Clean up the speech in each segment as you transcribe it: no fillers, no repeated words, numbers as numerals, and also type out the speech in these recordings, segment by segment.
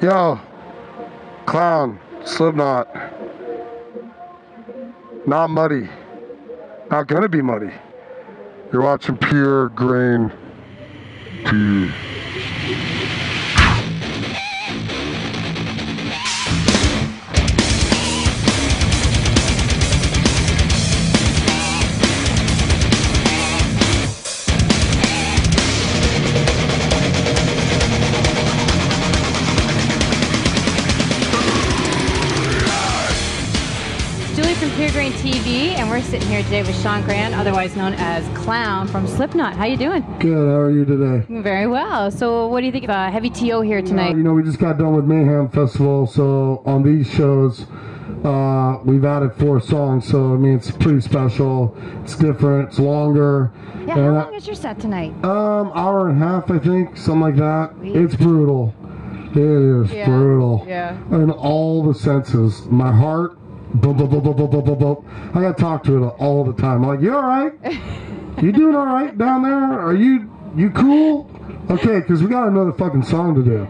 Yo, Clown, Slipknot. Not muddy. Not gonna be muddy. You're watching Pure Grain TV. From PureGrain TV, and we're sitting here today with Shawn, otherwise known as Clown from Slipknot. How you doing? Good. How are you today? Very well. So, what do you think of Heavy TO here tonight? You know, we just got done with Mayhem Festival, so on these shows, we've added 4 songs. So I mean, it's pretty special. It's different. It's longer. Yeah. How long is your set tonight? Hour and a half, I think, something like that. Sweet. It's brutal. It is brutal. Yeah. In all the senses. My heart. Boom, boom, boom, boom, boom, boom, boom, boom. I gotta talk to it all the time. I'm like, you all right? You doing all right down there? Are you cool? Okay, because we got another fucking song to do.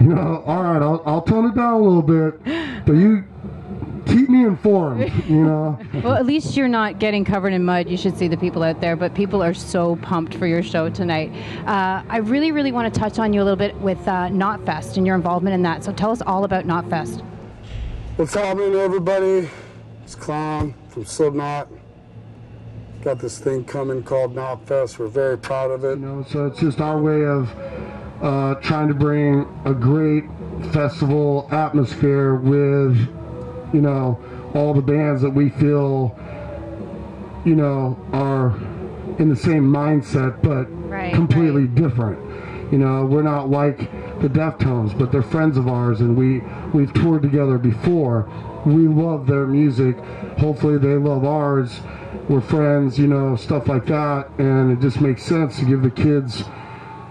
You know, all right, I'll tone it down a little bit, but you keep me informed. You know. Well, at least you're not getting covered in mud. You should see the people out there. But people are so pumped for your show tonight. I really, really want to touch on you a little bit with Knotfest and your involvement in that. So tell us all about Knotfest. What's happening, everybody? It's Clown from Slipknot. Got this thing coming called Knotfest. We're very proud of it. You know, so it's just our way of trying to bring a great festival atmosphere with, you know, all the bands that we feel, you know, are in the same mindset, but completely different. You know, we're not like the Deftones, but they're friends of ours, and we've toured together before. We love their music. Hopefully they love ours. We're friends, you know, stuff like that, and it just makes sense to give the kids,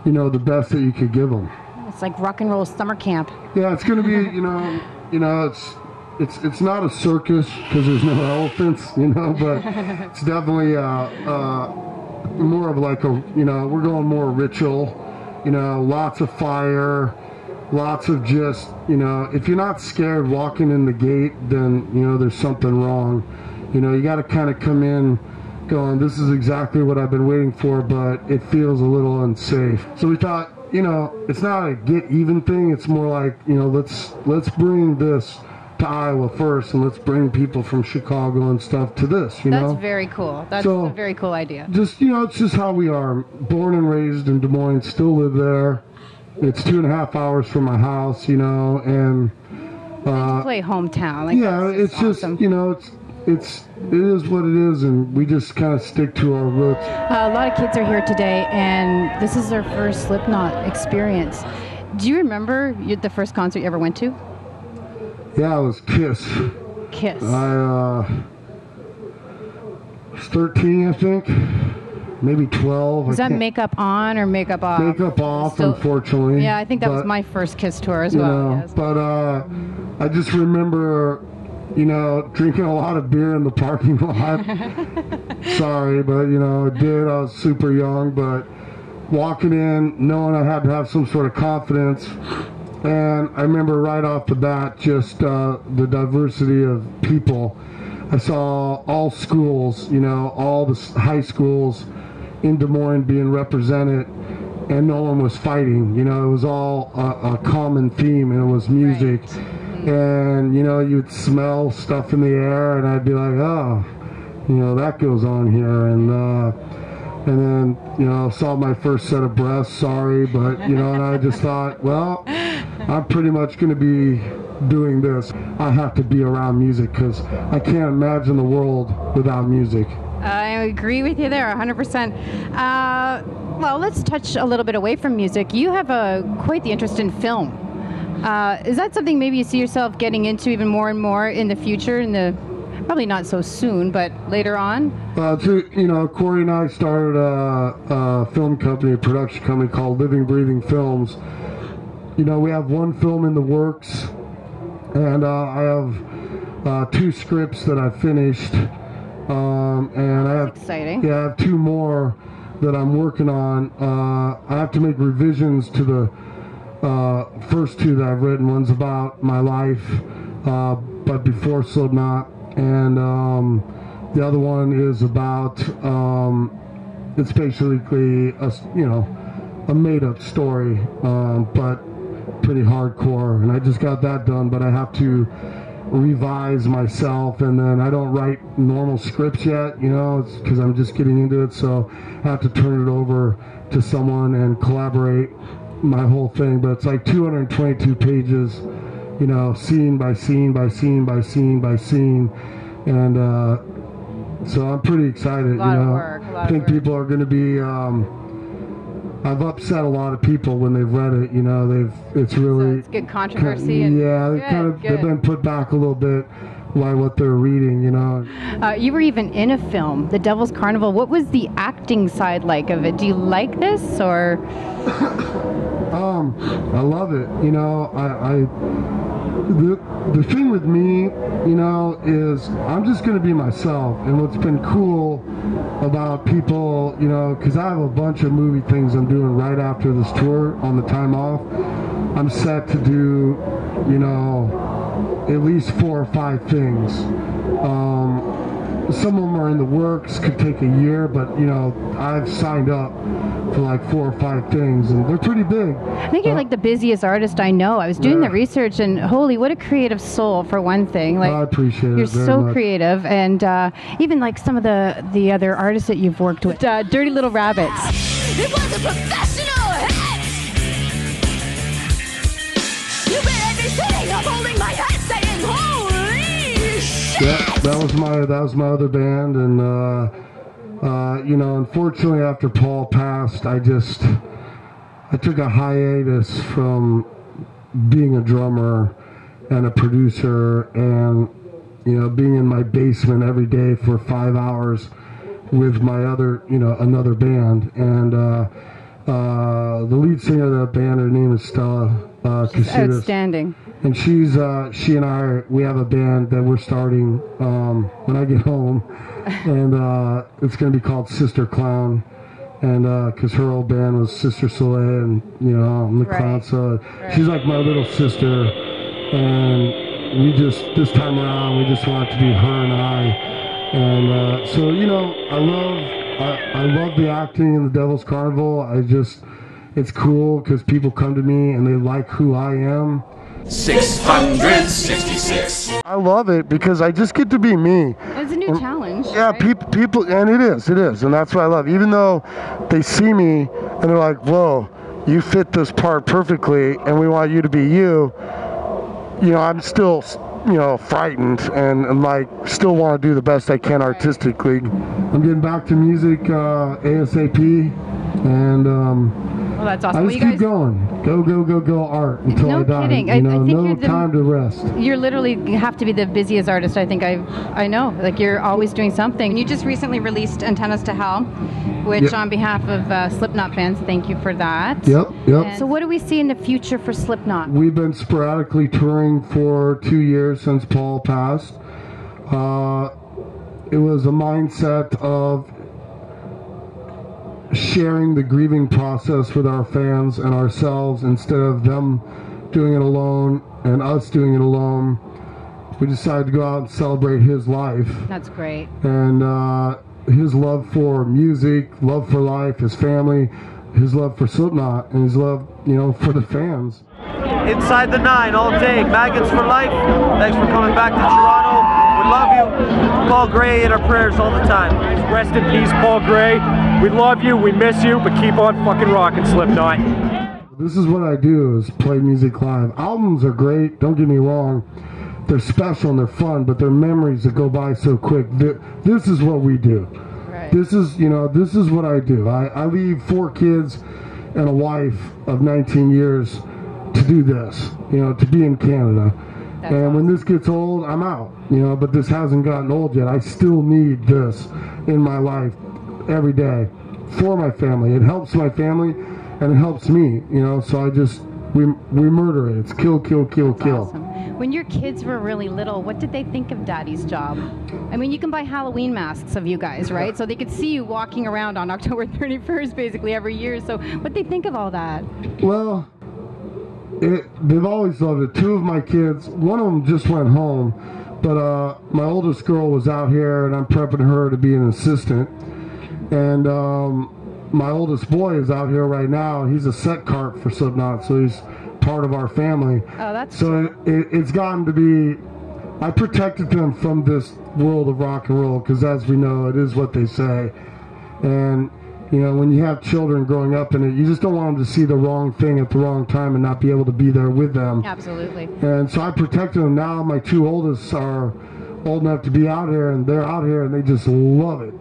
you know, the best that you could give them. It's like rock and roll summer camp. Yeah, it's going to be, you know, it's not a circus because there's no elephants, you know, but it's definitely more of like a, you know, we're going more ritual. You know, lots of fire, lots of just, you know, if you're not scared walking in the gate, then, you know, there's something wrong. You know, you got to kind of come in going, this is exactly what I've been waiting for, but it feels a little unsafe. So we thought, you know, it's not a get even thing. It's more like, you know, let's bring this to Iowa first, and let's bring people from Chicago and stuff to this, you know? That's very cool. That's a very cool idea. Just, you know, it's just how we are. Born and raised in Des Moines, still live there. It's 2.5 hours from my house, you know, and... you play hometown. Like, yeah, it's just, awesome. You know, it is what it is, and we just kind of stick to our roots. A lot of kids are here today, and this is their first Slipknot experience. Do you remember the first concert you ever went to? Yeah, it was Kiss. Kiss. I was 13, I think. Maybe 12. Was that makeup on or makeup off? Makeup off, unfortunately. Yeah, I think that was my first Kiss tour as well. Know, yes. But I just remember, you know, drinking a lot of beer in the parking lot. Sorry, but, you know, I did. I was super young, but walking in, knowing I had to have some sort of confidence. And I remember right off the bat, just the diversity of people. I saw all schools, you know, all the high schools in Des Moines being represented, and no one was fighting. You know, it was all a common theme, and it was music. Right. And, you know, you'd smell stuff in the air, and I'd be like, oh, you know, that goes on here. And then, you know, saw my first set of breasts, sorry, but, you know, and I just thought, well, I'm pretty much going to be doing this. I have to be around music because I can't imagine the world without music. I agree with you there 100%. Well, let's touch a little bit away from music. You have quite the interest in film. Is that something maybe you see yourself getting into even more and more in the future, probably not so soon, but later on? You know, Corey and I started a film company, a production company called Living Breathing Films. You know, we have one film in the works, and I have 2 scripts that I finished, and I have exciting. Yeah, I have 2 more that I'm working on. I have to make revisions to the First two that I've written, one's about my life, but before Slipknot, and the other one is about, it's basically a made-up story, but pretty hardcore, and I just got that done, but I have to revise myself, and then I don't write normal scripts yet, it's because I'm just getting into it, so I have to turn it over to someone and collaborate my whole thing. But it's like 222 pages, scene by scene by scene by scene by scene, and so I'm pretty excited. I think people are going to be I've upset a lot of people when they've read it. It's really, so it's good controversy. They've been put back a little bit by what they're reading. You were even in a film, The Devil's Carnival. What was the acting side like of it? Do you like this, or? I love it. The thing with me, is I'm just going to be myself. And what's been cool about people, because I have a bunch of movie things I'm doing right after this tour on the time off. I'm set to do, at least 4 or 5 things. Some of them are in the works, could take a year, but I've signed up for like 4 or 5 things, and they're pretty big. I think you're like the busiest artist I know. I was doing the research, and holy, what a creative soul, for one thing. Like, I appreciate it. You're so much. Creative, and even like some of the other artists that you've worked with. Dirty Little Rabbits. It was a professional hit. You better be sitting up holding my head saying, holy shit. Yeah, that was my other band, and unfortunately after Paul passed, I took a hiatus from being a drummer and a producer, and being in my basement every day for 5 hours with my other another band, and the lead singer of that band, her name is Stella Casitas. Outstanding. And she and I, we have a band that we're starting when I get home, and it's going to be called Sister Clown, and because her old band was Sister Soleil, and I'm the clown, so she's like my little sister, and we just, this time around, we just want it to be her and I, and so I love the acting in The Devil's Carnival. It's cool because people come to me and they like who I am. 666. I love it because I just get to be me. It's a new challenge. Yeah, right? people, and it is, and that's what I love. Even though they see me and they're like, "Whoa, you fit this part perfectly, and we want you to be you." I'm still, frightened and like still want to do the best I can artistically. I'm getting back to music ASAP, and. Well, that's awesome. I just keep going. Go art until I die. No kidding. I think no time to rest. You're literally have to be the busiest artist I think I know. Like, you're always doing something. You just recently released Antennas to Hell, which on behalf of Slipknot fans, thank you for that. Yep. And so what do we see in the future for Slipknot? We've been sporadically touring for 2 years since Paul passed. It was a mindset of sharing the grieving process with our fans and ourselves instead of them doing it alone and us doing it alone. We decided to go out and celebrate his life. That's great. And his love for music, love for life, his family, his love for Slipknot, and his love, for the fans. Inside the 9 all day, maggots for life. Thanks for coming back to Toronto. We love you. Paul Gray in our prayers all the time. Rest in peace, Paul Gray. We love you, we miss you, but keep on fucking rocking, Slipknot. This is what I do, is play music live. Albums are great, don't get me wrong. They're special and they're fun, but they're memories that go by so quick. This is what we do. Right. This is what I do. I leave 4 kids and a wife of 19 years to do this, to be in Canada. That's and awesome. when this gets old, I'm out, but this hasn't gotten old yet. I still need this in my life every day for my family. It helps my family and it helps me, so we murder it. It's kill, kill, kill, That's kill. awesome. When your kids were really little, what did they think of Daddy's job? I mean, you can buy Halloween masks of you guys, right? So they could see you walking around on October 31st basically every year. So what they think of all that? Well, they've always loved it. Two of my kids, one of them just went home, but my oldest girl was out here, and I'm prepping her to be an assistant. And my oldest boy is out here right now. He's a set cart for Slipknot, so he's part of our family. Oh, that's so it's gotten to be. I protected them from this world of rock and roll because, as we know, it is what they say. And you know, when you have children growing up in it, you just don't want them to see the wrong thing at the wrong time and not be able to be there with them. Absolutely. And so I protected them. Now my two oldest are old enough to be out here, and they're out here, and they just love it.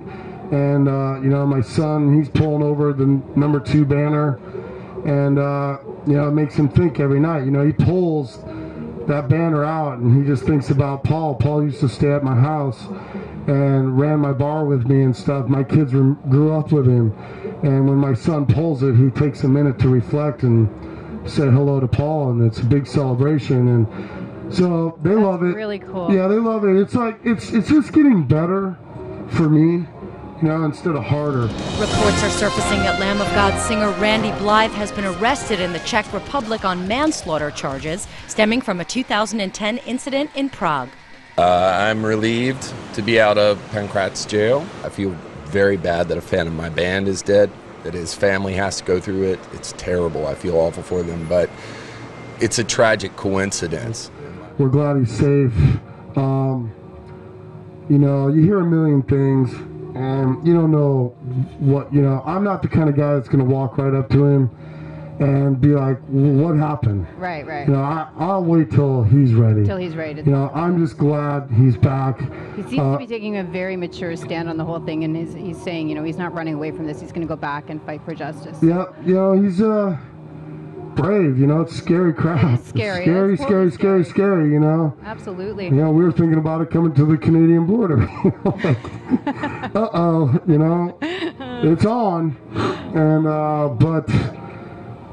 And you know, my son, he's pulling over the number 2 banner, and you know, it makes him think every night. You know, he pulls that banner out, and he just thinks about Paul. Paul used to stay at my house and ran my bar with me and stuff. My kids grew up with him, and when my son pulls it, he takes a minute to reflect and say hello to Paul, and it's a big celebration. And so they love it. Really cool. Yeah, they love it. It's like it's just getting better for me, you know, instead of harder. Reports are surfacing that Lamb of God singer Randy Blythe has been arrested in the Czech Republic on manslaughter charges stemming from a 2010 incident in Prague. I'm relieved to be out of Pankratz jail. I feel very bad that a fan of my band is dead, that his family has to go through it. It's terrible. I feel awful for them, but it's a tragic coincidence. We're glad he's safe. You know, you hear a million things, and you don't know what, you know, I'm not the kind of guy that's going to walk right up to him and be like, well, what happened? Right, right. You know, I'll wait till he's ready. Till he's ready. You know, I'm just glad he's back. He seems to be taking a very mature stand on the whole thing, and he's saying, you know, he's not running away from this. He's going to go back and fight for justice. Yeah, you know, he's brave. You know, it's a scary crowd. It's scary. It's scary, you know. Absolutely. You know, we were thinking about it coming to the Canadian border. Uh-oh, you know, it's on. And, but,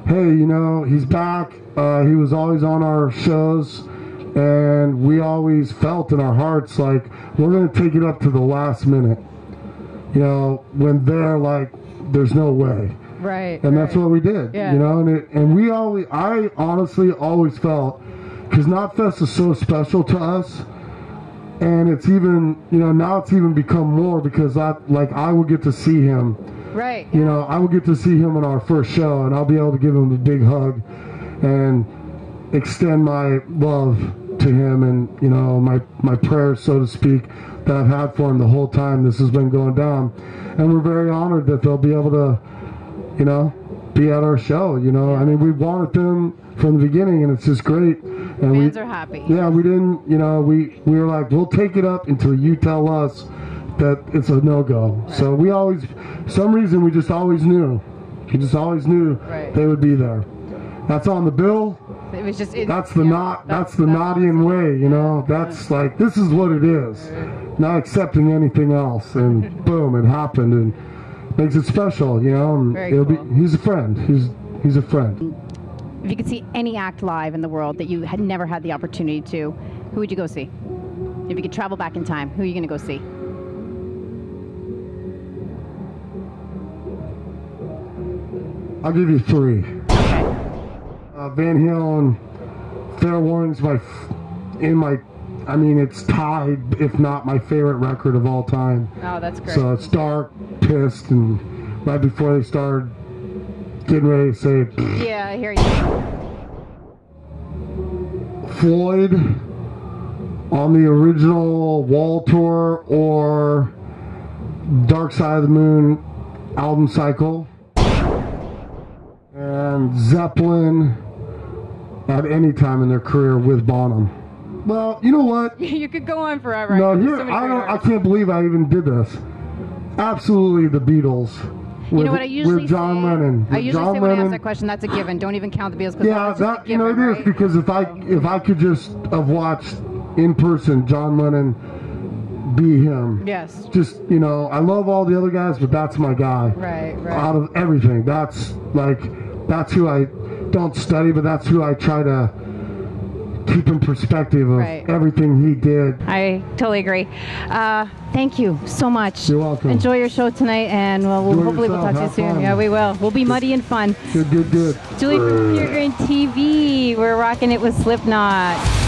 hey, you know, he's back. He was always on our shows, and we always felt in our hearts like we're going to take it up to the last minute. You know, when they're like, there's no way. Right. And that's what we did. Yeah. You know, and I honestly always felt, because Knotfest is so special to us, and it's even, you know, now it's even become more because I will get to see him. Right. You know, I will get to see him in our first show, and I'll be able to give him a big hug and extend my love to him, and, you know, my prayers, so to speak, that I've had for him the whole time this has been going down. And we're very honored that they'll be able to, you know, be at our show. You know, I mean, we wanted them from the beginning, and it's just great. And fans are happy. Yeah, we didn't, you know, we were like, we'll take it up until you tell us that it's a no-go. Right. So we always, some reason we just always knew. We just always knew they would be there. That's on the bill. It was just, that's the Knottian way, you know. That's like, this is what it is. Not accepting anything else. And boom, it happened, and makes it special, you know. And it'll be, he's a friend. He's a friend. If you could see any act live in the world that you had never had the opportunity to, who would you go see? If you could travel back in time, who are you going to go see? I'll give you 3. Okay. Van Halen, Fair Warning's I mean, it's tied, if not my favorite record of all time. Oh, that's great. So it's dark, pissed, and right before they started getting ready to say, yeah, I hear you. Floyd on the original Wall tour or Dark Side of the Moon album cycle, and Zeppelin at any time in their career with Bonham. Well, you know what? You could go on forever. No, I can't believe I even did this. Absolutely, the Beatles. You know what I usually with John Lennon. I usually say when I ask that question, that's a given. Don't even count the Beatles. Yeah, that, you know, it is, because if I could just have watched in person John Lennon be him. Yes. Just, you know, I love all the other guys, but that's my guy. Right. Out of everything, that's who I don't study, but that's who I try to keep in perspective of Right. everything he did. I totally agree. Thank you so much. You're welcome. Enjoy your show tonight, and we'll Enjoy hopefully we'll talk yourself. to you Have soon. fun. Yeah, we will. We'll be muddy and fun. Good. Julie from Pure Grain TV. We're rocking it with Slipknot.